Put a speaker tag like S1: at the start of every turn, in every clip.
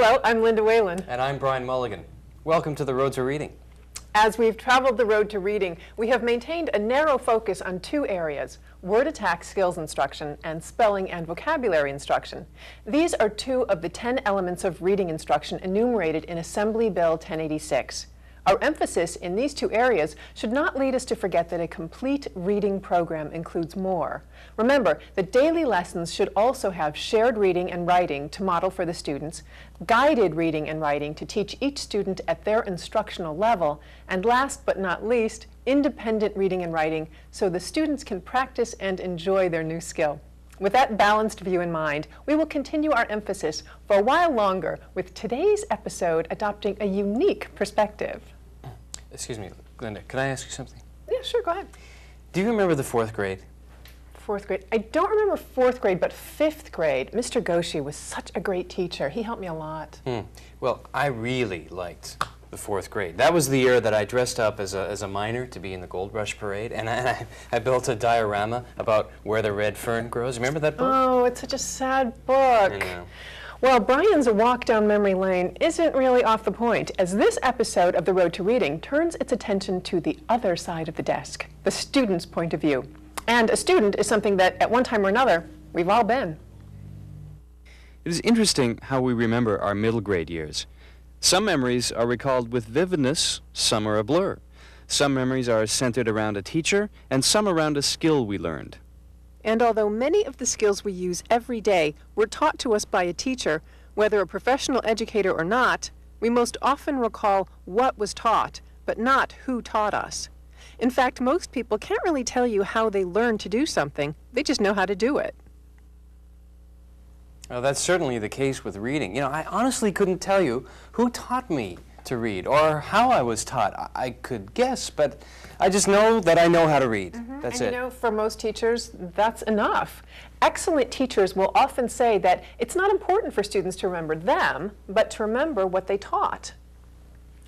S1: Hello, I'm Linda Whalen.
S2: And I'm Brian Mulligan. Welcome to the Road to Reading.
S1: As we've traveled the road to reading, we have maintained a narrow focus on two areas: word attack skills instruction and spelling and vocabulary instruction. These are two of the 10 elements of reading instruction enumerated in Assembly Bill 1086. Our emphasis in these two areas should not lead us to forget that a complete reading program includes more. Remember that daily lessons should also have shared reading and writing to model for the students, guided reading and writing to teach each student at their instructional level, and last but not least, independent reading and writing so the students can practice and enjoy their new skill. With that balanced view in mind, we will continue our emphasis for a while longer with today's episode adopting a unique perspective.
S2: Excuse me, Linda, can I ask you something?
S1: Yeah, sure, go ahead.
S2: Do you remember the fourth grade?
S1: Fourth grade. I don't remember fourth grade, but fifth grade. Mr. Goshi was such a great teacher. He helped me a lot.
S2: Well, I really liked the fourth grade. That was the year that I dressed up as a miner to be in the Gold Rush Parade, and I built a diorama about where the red fern grows. Remember that book?
S1: Oh, it's such a sad book.
S2: I know.
S1: Well, Brian's walk down memory lane isn't really off the point, as this episode of The Road to Reading turns its attention to the other side of the desk, the student's point of view. And a student is something that, at one time or another, we've all been.
S3: It is interesting how we remember our middle grade years. Some memories are recalled with vividness, some are a blur. Some memories are centered around a teacher, and some around a skill we learned.
S1: And although many of the skills we use every day were taught to us by a teacher, whether a professional educator or not, we most often recall what was taught, but not who taught us. In fact, most people can't really tell you how they learned to do something. They just know how to do it.
S2: Well, that's certainly the case with reading. You know, I honestly couldn't tell you who taught me to read or how I was taught. I could guess, but I just know that I know how to read. That's it.
S1: And you know, for most teachers, that's enough. Excellent teachers will often say that it's not important for students to remember them, but to remember what they taught.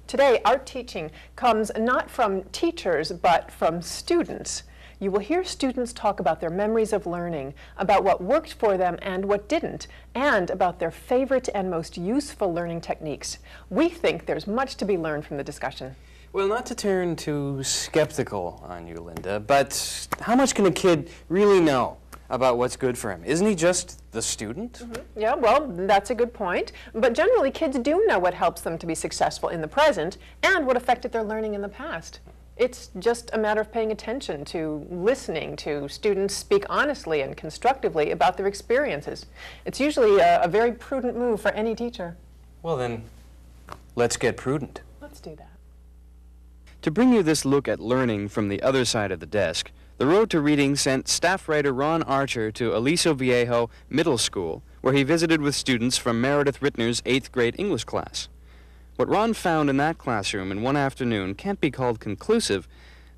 S1: Today, our teaching comes not from teachers, but from students. You will hear students talk about their memories of learning, about what worked for them and what didn't, and about their favorite and most useful learning techniques. We think there's much to be learned from the discussion.
S2: Well, not to turn too skeptical on you, Linda, but how much can a kid really know about what's good for him? Isn't he just the student?
S1: Yeah, well, that's a good point. But generally, kids do know what helps them to be successful in the present and what affected their learning in the past. It's just a matter of paying attention to listening to students speak honestly and constructively about their experiences. It's usually a very prudent move for any teacher.
S2: Well then, let's get prudent.
S1: Let's do that.
S3: To bring you this look at learning from the other side of the desk, The Road to Reading sent staff writer Ron Archer to Aliso Viejo Middle School, where he visited with students from Meredith Rittner's 8th grade English class. What Ron found in that classroom in one afternoon can't be called conclusive,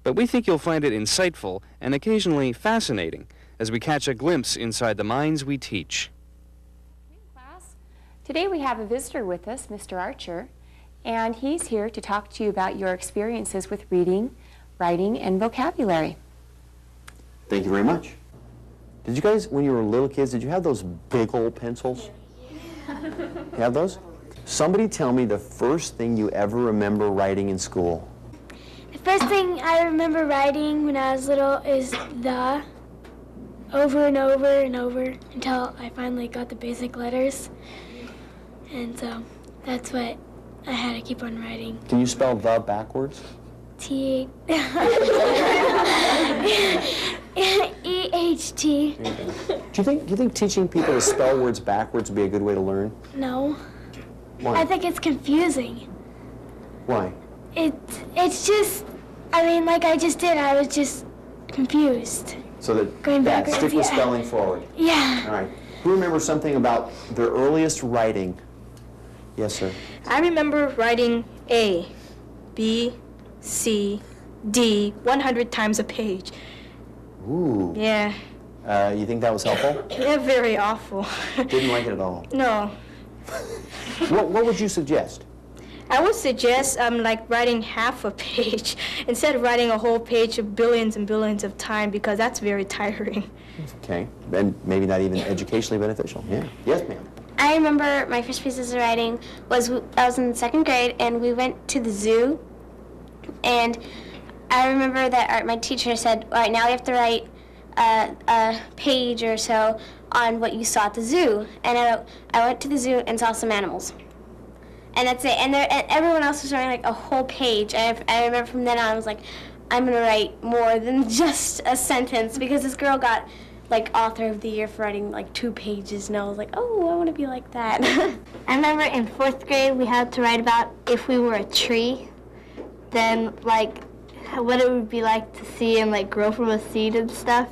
S3: but we think you'll find it insightful and occasionally fascinating as we catch a glimpse inside the minds we teach.
S4: Class, today we have a visitor with us, Mr. Archer, and he's here to talk to you about your experiences with reading, writing, and vocabulary.
S5: Thank you very much. Did you guys, when you were little kids, did you have those big old pencils? You have those? Somebody tell me the first thing you ever remember writing in school.
S6: The first thing I remember writing when I was little is the, over and over and over until I finally got the basic letters. And so that's what I had to keep on writing.
S5: Can you spell the backwards?
S6: T-E-H-T.
S5: Do you think teaching people to spell words backwards would be a good way to learn?
S6: No.
S5: Why?
S6: I think it's confusing.
S5: Why?
S6: It's just, I mean, like I just did, I was just confused.
S5: So that,
S6: Going backwards,
S5: stick with
S6: yeah.
S5: spelling forward.
S6: Yeah.
S5: All right. Who remembers something about their earliest writing? Yes, sir.
S7: I remember writing A, B, C, D 100 times a page.
S5: Ooh.
S7: Yeah.
S5: You think that was helpful?
S7: They're very awful.
S5: Didn't like it at all.
S7: No.
S5: What would you suggest?
S7: I would suggest like writing half a page instead of writing a whole page of billions and billions of time, because that's very tiring.
S5: Okay. And maybe not even educationally beneficial. Yeah. Yes, ma'am.
S8: I remember my first pieces of writing was I was in 2nd grade, and we went to the zoo, and I remember that my teacher said, all right, now you have to write a page or so on what you saw at the zoo. And I went to the zoo and saw some animals. And that's it. And everyone else was writing like a whole page. And I remember from then on, I was like, I'm going to write more than just a sentence, because this girl got like author of the year for writing like 2 pages, and I was like, oh, I want to be like that.
S9: I remember in 4th grade we had to write about if we were a tree, then like what it would be like to see and like grow from a seed and stuff.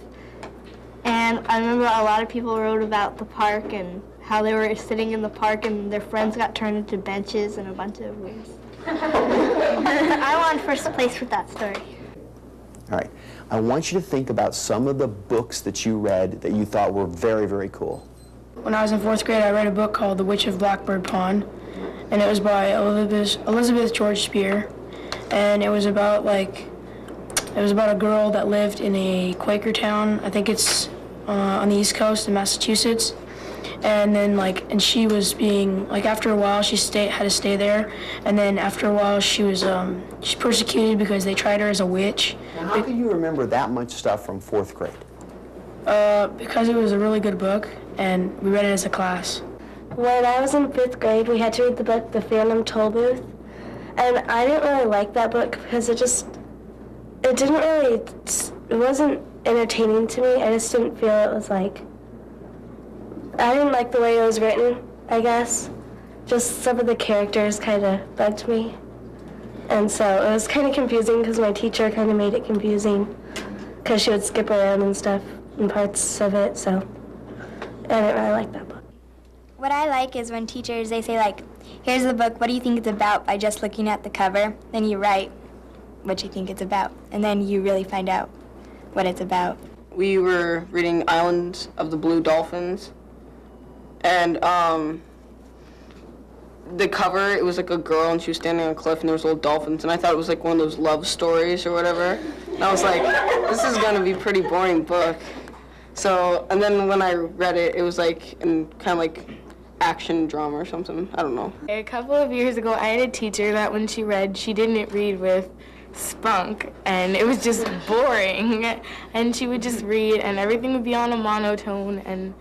S9: And I remember a lot of people wrote about the park and how they were sitting in the park and their friends got turned into benches and a bunch of weird stuff. I won first place with that story.
S5: All right. I want you to think about some of the books that you read that you thought were very, very cool.
S10: When I was in 4th grade, I read a book called The Witch of Blackbird Pond, and it was by Elizabeth George Spear, and it was about a girl that lived in a Quaker town. I think it's on the East Coast in Massachusetts. And then and she was being after a while she had to stay there, and then after a while she's persecuted because they tried her as a witch.
S5: Now, how can you remember that much stuff from 4th grade?
S10: Because it was a really good book, and we read it as a class.
S9: When I was in 5th grade, we had to read the book The Phantom Tollbooth, and I didn't really like that book because it wasn't entertaining to me. I just didn't feel it was I didn't like the way it was written, I guess. Just some of the characters kind of bugged me. And so it was kind of confusing because my teacher kind of made it confusing because she would skip around and stuff in parts of it, so I didn't really like that book.
S11: What I like is when teachers, they say here's the book, what do you think it's about, by just looking at the cover. Then you write what you think it's about, and then you really find out what it's about.
S12: We were reading Island of the Blue Dolphins, and the cover, it was a girl and she was standing on a cliff and there was little dolphins, and I thought it was one of those love stories or whatever. And I was like, this is gonna be a pretty boring book. So, and then when I read it, it was in kind of action drama or something. I don't know.
S13: A couple of years ago, I had a teacher that when she read, she didn't read with spunk, and it was just boring. And she would just read, and everything would be on a monotone, and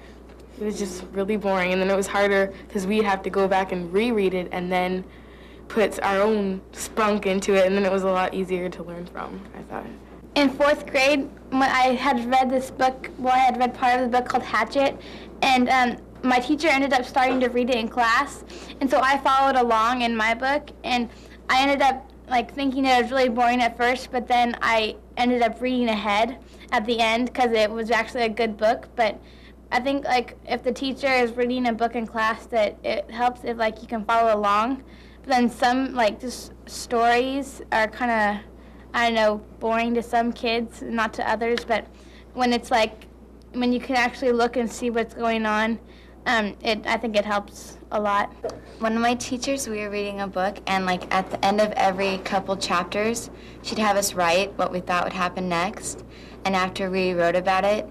S13: it was just really boring. And then it was harder because we'd have to go back and reread it and then put our own spunk into it, and then it was a lot easier to learn from, I thought.
S11: In 4th grade, when I had read this book, I had read part of the book called Hatchet, and my teacher ended up starting to read it in class, and so I followed along in my book, and I ended up thinking it was really boring at first, but then I ended up reading ahead at the end because it was actually a good book. But I think if the teacher is reading a book in class, that it helps if you can follow along. But then some just stories are kind of, I don't know, boring to some kids, not to others. But when it's when you can actually look and see what's going on, I think it helps a lot.
S14: One of my teachers, we were reading a book, and at the end of every couple chapters, she'd have us write what we thought would happen next. And after we wrote about it,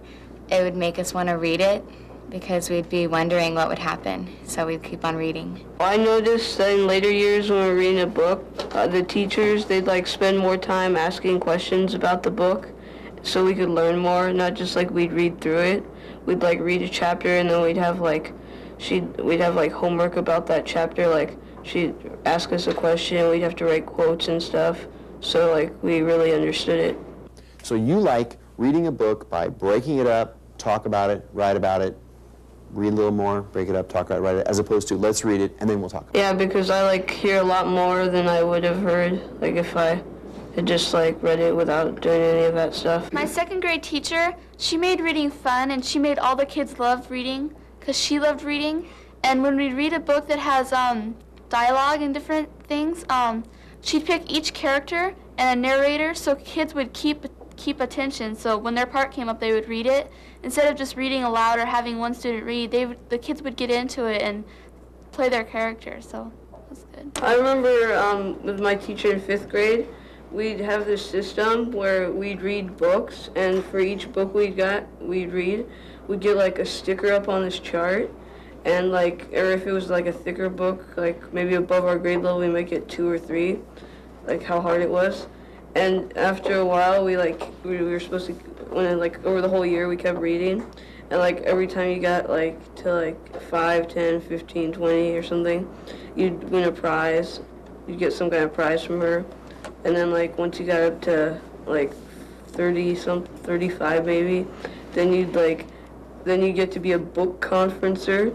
S14: it would make us want to read it because we'd be wondering what would happen. So we'd keep on reading.
S12: I noticed that in later years when we were reading a book, the teachers, they'd spend more time asking questions about the book so we could learn more, not just we'd read through it. We'd read a chapter, and then we'd have we'd have homework about that chapter. She'd ask us a question, we'd have to write quotes and stuff, so we really understood it.
S5: So you like reading a book by breaking it up, talk about it, write about it, read a little more, break it up, talk about it, write it, as opposed to let's read it and then we'll talk about it.
S12: Yeah, because I hear a lot more than I would have heard if I had just read it without doing any of that stuff.
S15: My 2nd grade teacher, she made reading fun, and she made all the kids love reading because she loved reading. And when we read a book that has dialogue and different things, she'd pick each character and a narrator so kids would keep attention. So when their part came up, they would read it instead of just reading aloud or having one student read. The kids would get into it and play their character. So that's good.
S12: I remember with my teacher in 5th grade, we'd have this system where we'd read books, and for each book we'd read, we'd get a sticker up on this chart, and like, or if it was like a thicker book, like maybe above our grade level, we might get 2 or 3, like how hard it was. And after a while, we were supposed to, when like over the whole year, we kept reading, and like every time you got like to like 5, 10, 15, 20 or something, you'd win a prize. You'd get some kind of prize from her, and then like once you got up to like 35 maybe, then you get to be a book conferencer,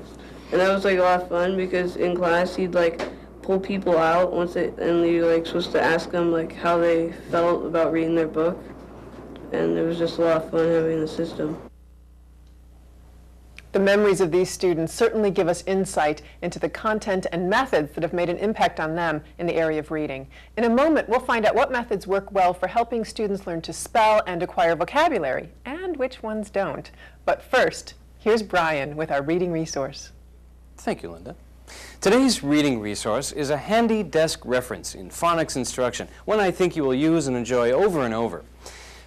S12: and that was like a lot of fun because in class you'd like pull people out and you're like supposed to ask them like how they felt about reading their book, and it was just a lot of fun having the system.
S1: The memories of these students certainly give us insight into the content and methods that have made an impact on them in the area of reading. In a moment, we'll find out what methods work well for helping students learn to spell and acquire vocabulary, and which ones don't. But first, here's Brian with our reading resource.
S2: Thank you, Linda. Today's reading resource is a handy desk reference in phonics instruction, one I think you will use and enjoy over and over.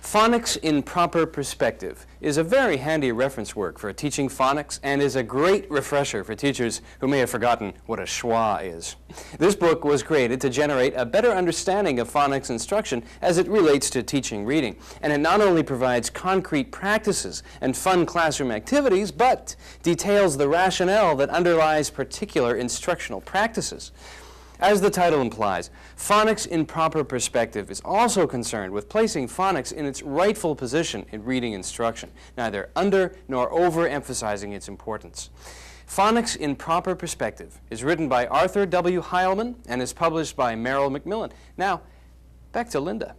S2: Phonics in Proper Perspective is a very handy reference work for teaching phonics and is a great refresher for teachers who may have forgotten what a schwa is. This book was created to generate a better understanding of phonics instruction as it relates to teaching reading, and it not only provides concrete practices and fun classroom activities, but details the rationale that underlies particular instructional practices. As the title implies, Phonics in Proper Perspective is also concerned with placing phonics in its rightful position in reading instruction, neither under nor overemphasizing its importance. Phonics in Proper Perspective is written by Arthur W. Heilman and is published by Merrill Macmillan. Now, back to Linda.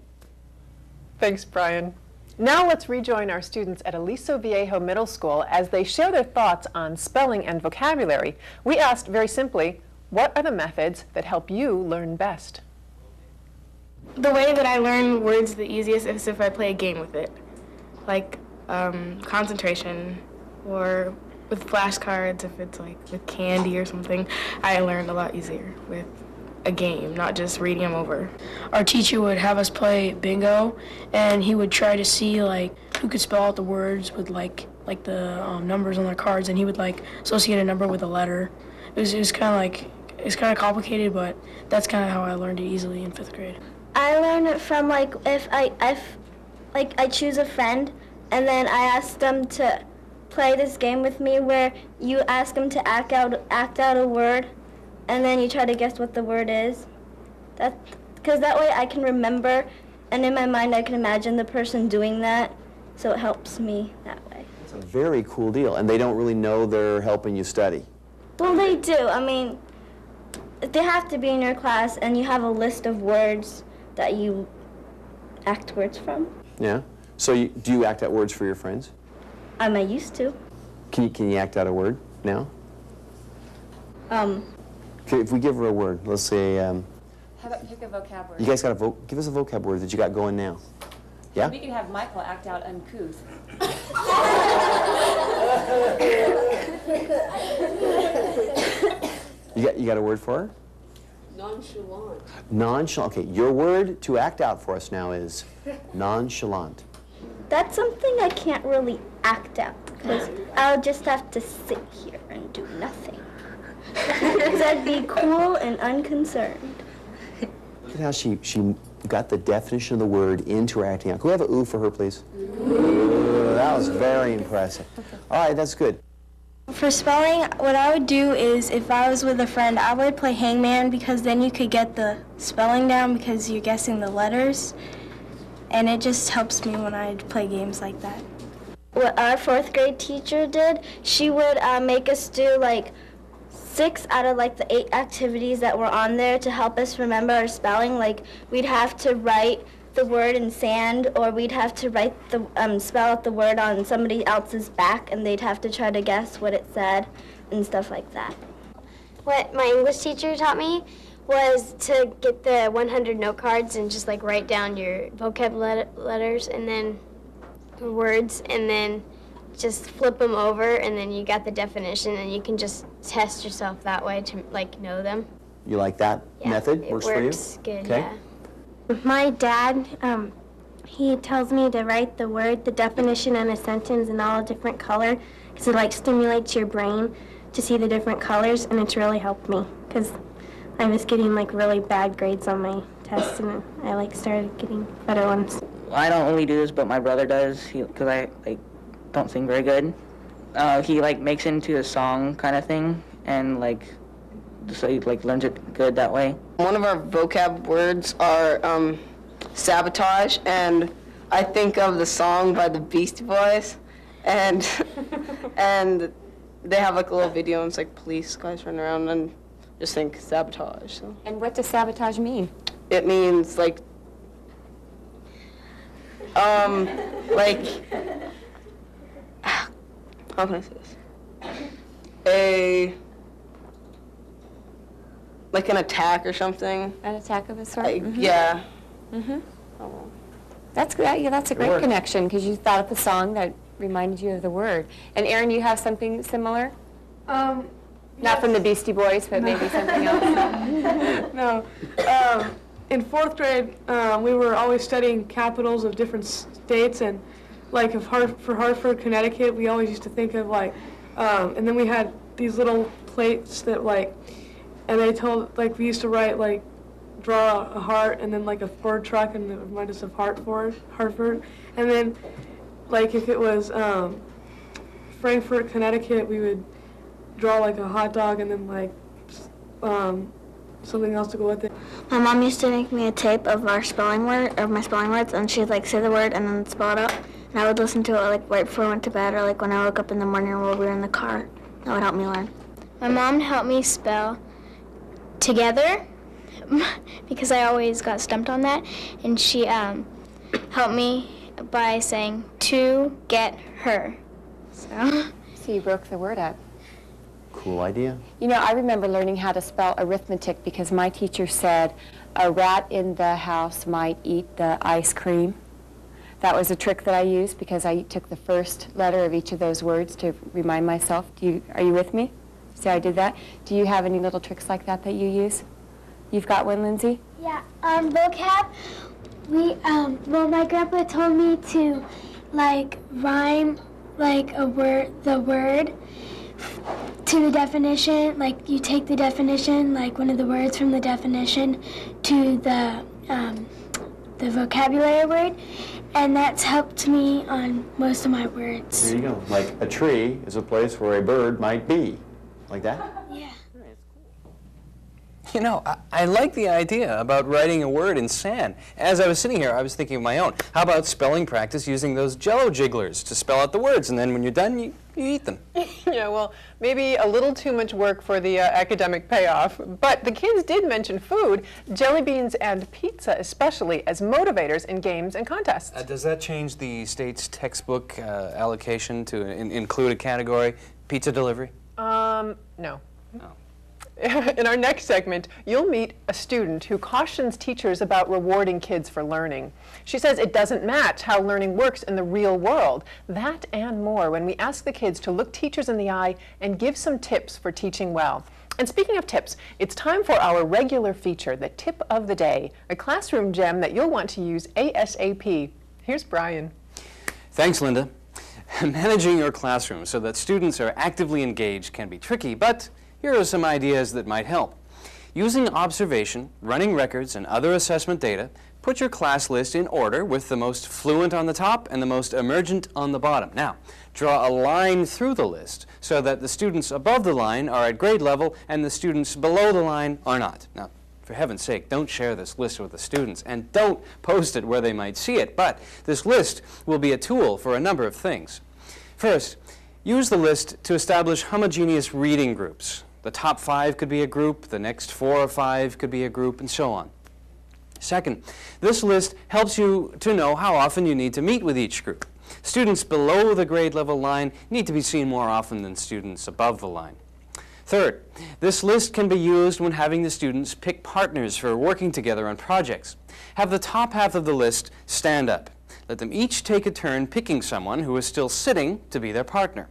S1: Thanks, Brian. Now let's rejoin our students at Aliso Viejo Middle School as they share their thoughts on spelling and vocabulary. We asked very simply, what are the methods that help you learn best?
S13: The way that I learn words the easiest is if I play a game with it, like concentration, or with flashcards, if it's like with candy or something. I learned a lot easier with a game, not just reading them over.
S10: Our teacher would have us play bingo, and he would try to see like who could spell out the words with like the numbers on the cards, and he would like associate a number with a letter. It was kind of complicated, but that's kind of how I learned it easily in 5th grade.
S6: I learned it from like if I choose a friend and then I ask them to play this game with me where you ask them to act out a word and then you try to guess what the word is. Because that way I can remember, and in my mind I can imagine the person doing that, so it helps me that way.
S5: It's a very cool deal, and they don't really know they're helping you study.
S6: Well, they do. I mean, they have to be in your class, and you have a list of words that you act words from.
S5: Yeah? So do you act out words for your friends?
S6: I used to.
S5: Can you act out a word now? Okay, if we give her a word, let's say...
S4: How about pick a vocab word?
S5: You guys got give us a vocab word that you got going now. Yeah?
S4: We can have Michael act out uncouth.
S5: You got a word for her?
S12: Nonchalant.
S5: Nonchalant. Okay, your word to act out for us now is nonchalant.
S6: That's something I can't really act out, because I'll just have to sit here and do nothing. Because I'd be cool and unconcerned.
S5: Look at how she got the definition of the word into her acting out. Can we have an ooh for her, please? Ooh, that was very impressive. All right, that's good.
S11: For spelling, what I would do is, if I was with a friend, I would play hangman, because then you could get the spelling down because you're guessing the letters, and it just helps me when I play games like that.
S6: What our 4th grade teacher did, she would make us do like 6 out of like the 8 activities that were on there to help us remember our spelling. Like we'd have to write the word in sand, or we'd have to write the spell out the word on somebody else's back, and they'd have to try to guess what it said and stuff like that.
S16: What my English teacher taught me was to get the 100 note cards and just like write down your vocab letters and then words, and then just flip them over, and then you got the definition, and you can just test yourself that way to like know them.
S5: You like that method? Works for you?
S16: Works good,
S5: okay.
S16: yeah.
S17: My dad, he tells me to write the word, the definition, and a sentence in all a different color, because it like stimulates your brain to see the different colors, and it's really helped me because I was getting like really bad grades on my tests, and I like started getting better ones.
S18: I don't really do this, but my brother does, because I like don't sing very good. He like makes it into a song kind of thing, and like so he like learns it good that way.
S12: One of our vocab words are sabotage, and I think of the song by the Beastie Boys, and and they have like a little video, and it's like police guys running around and just think sabotage. So.
S4: And what does sabotage mean?
S12: It means like how can I say this? Like an attack or something.
S4: An attack of a sort?
S12: Yeah.
S4: That's good. Yeah, that's a great connection because you thought of the song that reminded you of the word. And Aaron, you have something similar? Not from the Beastie Boys, but maybe something else.
S19: No. In fourth grade, we were always studying capitals of different states, and like for Hartford, Connecticut, we always used to think of like, and then we had these little plates that like, and they told, like we used to write like, draw a heart and then like a Ford truck, and it would remind us of Hartford, and then like if it was Frankfort, Connecticut, we would draw like a hot dog and then like something else to go with it.
S17: My mom used to make me a tape of my spelling words, and she'd like say the word and then spell it out. And I would listen to it like right before I went to bed, or like when I woke up in the morning while we were in the car. That would help me learn.
S6: My mom helped me spell together because I always got stumped on that, and she helped me by saying to get her. So
S4: you broke the word up.
S5: Cool idea.
S4: You know, I remember learning how to spell arithmetic because my teacher said a rat in the house might eat the ice cream. That was a trick that I used because I took the first letter of each of those words to remind myself. Are you with me? See how I did that? Do you have any little tricks like that that you use? You've got one, Lindsay?
S6: yeah, vocab. Well, my grandpa told me to like rhyme like the word to the definition. Like you take the definition, like one of the words from the definition, to the vocabulary word, and that's helped me on most of my words.
S5: There you go. Like a tree is a place where a bird might be. Like that?
S6: Yeah.
S2: You know, I like the idea about writing a word in sand. As I was sitting here, I was thinking of my own. How about spelling practice using those Jell-O jigglers to spell out the words, and then when you're done, you eat them?
S1: Yeah, well, maybe a little too much work for the academic payoff. But the kids did mention food, jelly beans and pizza especially, as motivators in games and contests.
S2: Does that change the state's textbook allocation to include a category, pizza delivery?
S1: No. In our next segment, you'll meet a student who cautions teachers about rewarding kids for learning. She says it doesn't match how learning works in the real world. That and more when we ask the kids to look teachers in the eye and give some tips for teaching well. And speaking of tips, it's time for our regular feature, the Tip of the Day, a classroom gem that you'll want to use ASAP. Here's Brian.
S2: Thanks, Linda. Managing your classroom so that students are actively engaged can be tricky, but here are some ideas that might help. Using observation, running records, and other assessment data, put your class list in order with the most fluent on the top and the most emergent on the bottom. Now, draw a line through the list so that the students above the line are at grade level and the students below the line are not. Now, for heaven's sake, don't share this list with the students and don't post it where they might see it, but this list will be a tool for a number of things. First, use the list to establish homogeneous reading groups. The top 5 could be a group, the next 4 or 5 could be a group, and so on. Second, this list helps you to know how often you need to meet with each group. Students below the grade level line need to be seen more often than students above the line. Third, this list can be used when having the students pick partners for working together on projects. Have the top half of the list stand up. Let them each take a turn picking someone who is still sitting to be their partner.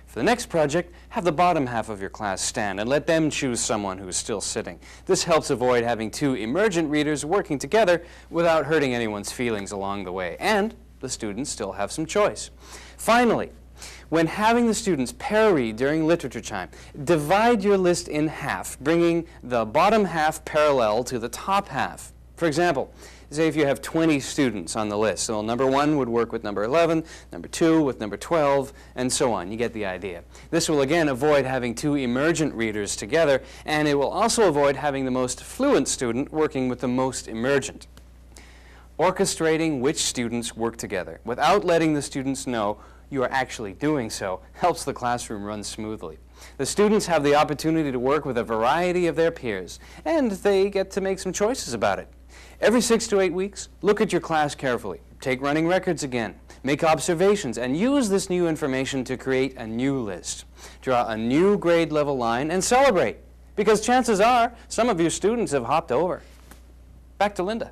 S2: For the next project, have the bottom half of your class stand and let them choose someone who is still sitting. This helps avoid having 2 emergent readers working together without hurting anyone's feelings along the way, and the students still have some choice. Finally,
S3: When having the students para-read during literature time, divide your list in half, bringing the bottom half parallel to the top half. For example, say if you have 20 students on the list, so number 1 would work with number 11, number 2 with number 12, and so on. You get the idea. This will again avoid having two emergent readers together, and it will also avoid having the most fluent student working with the most emergent. Orchestrating which students work together without letting the students know you are actually doing so helps the classroom run smoothly. The students have the opportunity to work with a variety of their peers, and they get to make some choices about it. Every 6 to 8 weeks, look at your class carefully. Take running records again. Make observations and use this new information to create a new list. Draw a new grade level line and celebrate, because chances are some of your students have hopped over. Back to Linda.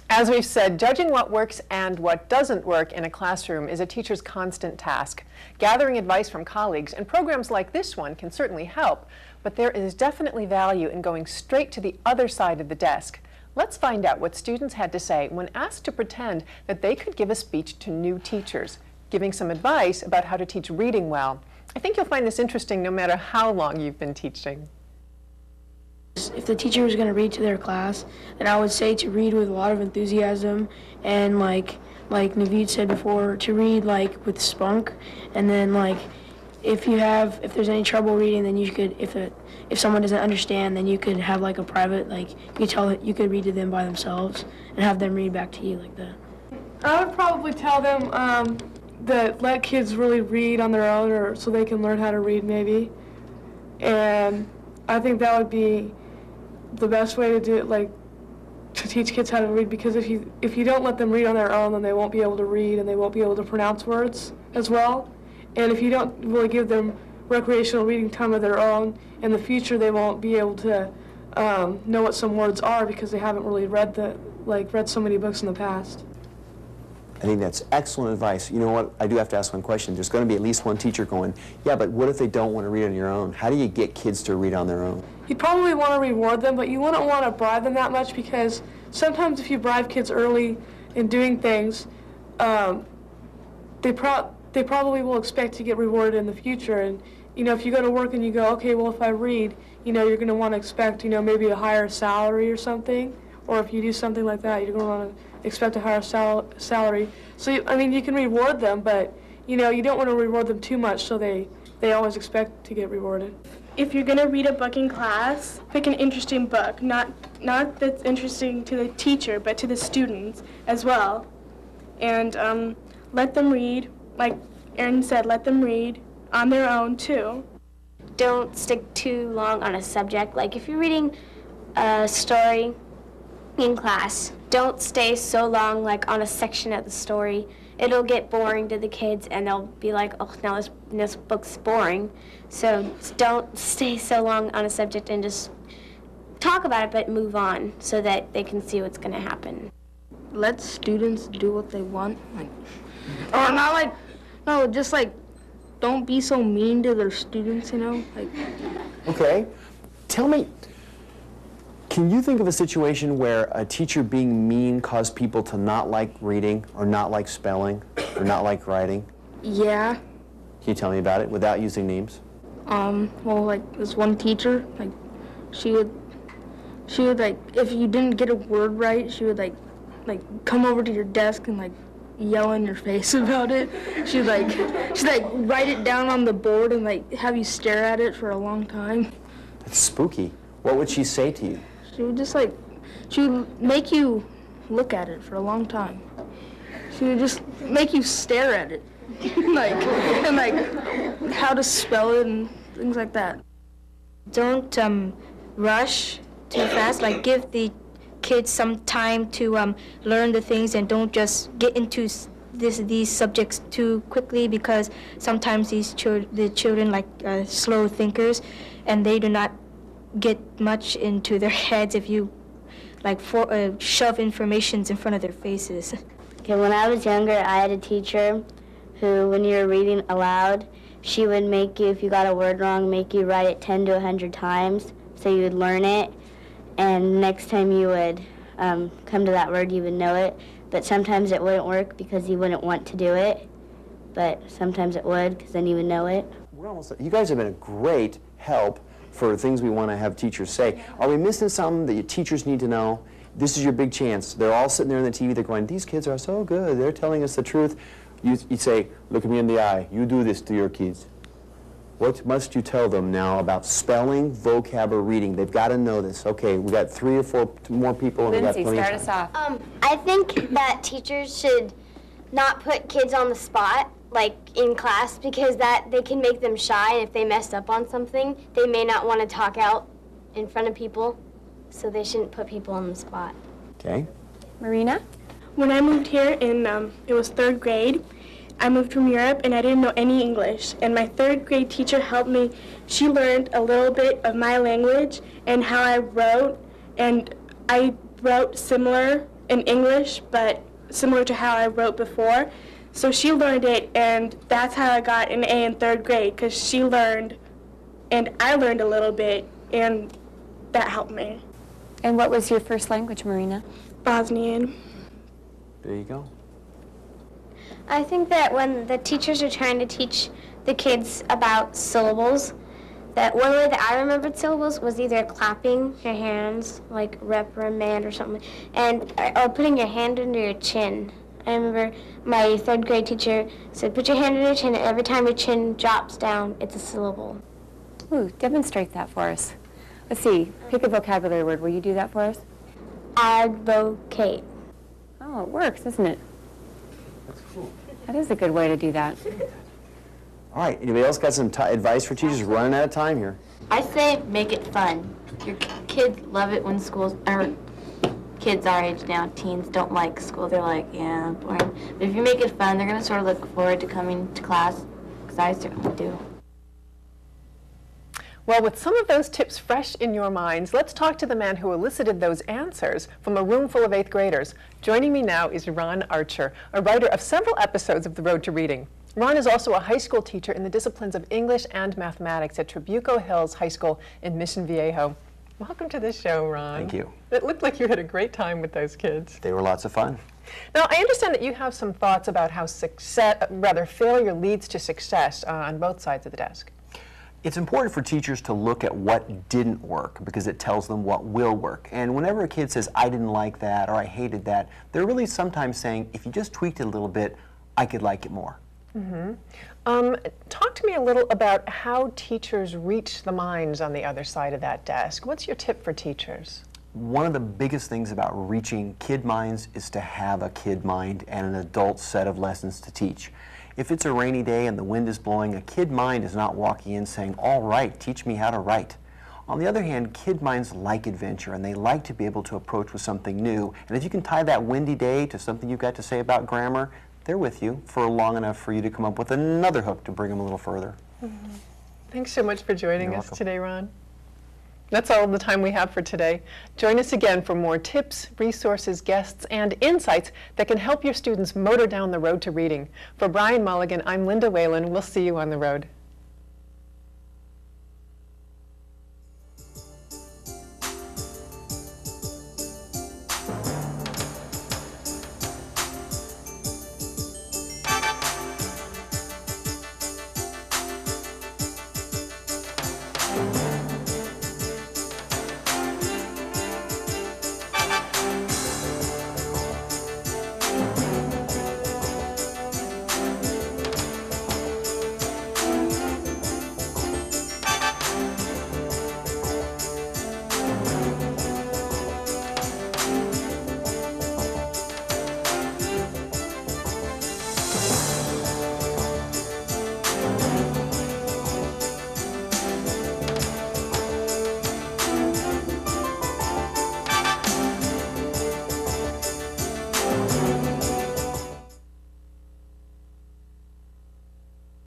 S1: As we've said, judging what works and what doesn't work in a classroom is a teacher's constant task. Gathering advice from colleagues and programs like this one can certainly help, but there is definitely value in going straight to the other side of the desk. Let's find out what students had to say when asked to pretend that they could give a speech to new teachers, giving some advice about how to teach reading well. I think you'll find this interesting no matter how long you've been teaching.
S10: If the teacher was going to read to their class, then I would say to read with a lot of enthusiasm, and like Naveed said before, to read like with spunk. And then like if there's any trouble reading, then you could, if someone doesn't understand, then you could have like a private, like you could read to them by themselves and have them read back to you like that.
S19: I would probably tell them that let kids really read on their own, or so they can learn how to read maybe. And I think that would be the best way to do it, like to teach kids how to read, because if you don't let them read on their own, then they won't be able to read and they won't be able to pronounce words as well. And if you don't really give them recreational reading time of their own, in the future they won't be able to know what some words are because they haven't really read so many books in the past.
S5: I think that's excellent advice. You know what? I do have to ask one question. There's going to be at least one teacher going, yeah, but what if they don't want to read on your own? How do you get kids to read on their own?
S19: You'd probably want to reward them, but you wouldn't want to bribe them that much, because sometimes if you bribe kids early in doing things, they probably will expect to get rewarded in the future. And you know, if you go to work and you go, okay, well, if I read, you know, you're going to want to expect, you know, maybe a higher salary or something. Or if you do something like that, you're going to want to expect a higher salary. So, I mean, you can reward them, but, you know, you don't want to reward them too much so they always expect to get rewarded.
S15: If you're going to read a book in class, pick an interesting book, not that's interesting to the teacher, but to the students as well. And let them read, like Erin said, let them read on their own too.
S16: Don't stick too long on a subject. Like if you're reading a story in class, don't stay so long like on a section of the story. It'll get boring to the kids and they'll be like, oh, now this book's boring. So don't stay so long on a subject and just talk about it, but move on so that they can see what's going to happen.
S13: Let students do what they want. Just don't be so mean to their students, you know?
S5: Okay. Tell me, can you think of a situation where a teacher being mean caused people to not like reading or not like spelling or not like writing?
S13: Yeah.
S5: Can you tell me about it without using names?
S13: This one teacher, she would if you didn't get a word right, she would come over to your desk and yell in your face about it. She'd write it down on the board and have you stare at it for a long time.
S5: That's spooky. What would she say to you?
S13: She would just she would make you look at it for a long time. She would just make you stare at it. and how to spell it and things like that.
S7: Don't rush too fast. Give the kids some time to learn the things, and don't just get into these subjects too quickly, because sometimes the children slow thinkers, and they do not get much into their heads if you shove informations in front of their faces.
S17: Okay, when I was younger, I had a teacher who, when you were reading aloud, she would make you, if you got a word wrong, make you write it 10 to 100 times so you would learn it, and next time you would come to that word, you would know it. But sometimes it wouldn't work because you wouldn't want to do it. but sometimes it would because then you would know it.
S5: We're almost, you guys have been a great help for things we want to have teachers say. Are we missing something that your teachers need to know? This is your big chance. They're all sitting there on the TV, they're going, these kids are so good, they're telling us the truth. You say, look at me in the eye, you do this to your kids. What must you tell them now about spelling, vocab, or reading? They've got to know this. Okay, we got 3 or 4 more people, and we got plenty of time.
S4: Lindsay, start us off.
S16: I think that teachers should not put kids on the spot, like in class, because that they can make them shy, and if they messed up on something, they may not want to talk out in front of people, so they shouldn't put people on the spot.
S5: Okay.
S4: Marina?
S20: When I moved here in, it was 3rd grade, I moved from Europe and I didn't know any English. And my 3rd grade teacher helped me. She learned a little bit of my language and how I wrote. And I wrote similar in English, but similar to how I wrote before. So she learned it, and that's how I got an A in 3rd grade, because she learned and I learned a little bit, and that helped me.
S4: And what was your first language, Marina?
S20: Bosnian.
S5: There you go.
S8: I think that when the teachers are trying to teach the kids about syllables, that one way that I remembered syllables was either clapping your hands, like reprimand or something, or putting your hand under your chin. I remember my 3rd grade teacher said, put your hand under your chin, and every time your chin drops down, it's a syllable.
S4: Ooh, demonstrate that for us. Let's see, pick a vocabulary word. Will you do that for us?
S8: Advocate.
S4: Oh, it works, doesn't it?
S5: That's cool.
S4: That is a good way to do that.
S5: All right, anybody else got some advice for teachers? Running out of time here.
S21: I say make it fun. Your kids love it when kids our age now, teens, don't like school. They're like, yeah, boring. But if you make it fun, they're going to sort of look forward to coming to class, because I certainly do.
S1: Well, with some of those tips fresh in your minds, let's talk to the man who elicited those answers from a room full of 8th graders. Joining me now is Ron Archer, a writer of several episodes of The Road to Reading. Ron is also a high school teacher in the disciplines of English and mathematics at Trabuco Hills High School in Mission Viejo. Welcome to the show, Ron.
S5: Thank you.
S1: It looked like you had a great time with those kids.
S5: They were lots of fun.
S1: Now, I understand that you have some thoughts about how failure leads to success on both sides of the desk.
S5: It's important for teachers to look at what didn't work because it tells them what will work. And whenever a kid says, I didn't like that or I hated that, they're really sometimes saying, if you just tweaked it a little bit, I could like it more.
S1: Mm-hmm. Talk to me a little about how teachers reach the minds on the other side of that desk. What's your tip for teachers?
S5: One of the biggest things about reaching kid minds is to have a kid mind and an adult set of lessons to teach. If it's a rainy day and the wind is blowing, a kid mind is not walking in saying, all right, teach me how to write. On the other hand, kid minds like adventure and they like to be able to approach with something new. And if you can tie that windy day to something you've got to say about grammar, they're with you for long enough for you to come up with another hook to bring them a little further.
S1: Mm-hmm. Thanks so much for joining
S5: You're
S1: us
S5: welcome.
S1: today, Ron. That's all the time we have for today. Join us again for more tips, resources, guests, and insights that can help your students motor down the road to reading. For Brian Mulligan, I'm Linda Whalen. We'll see you on the road.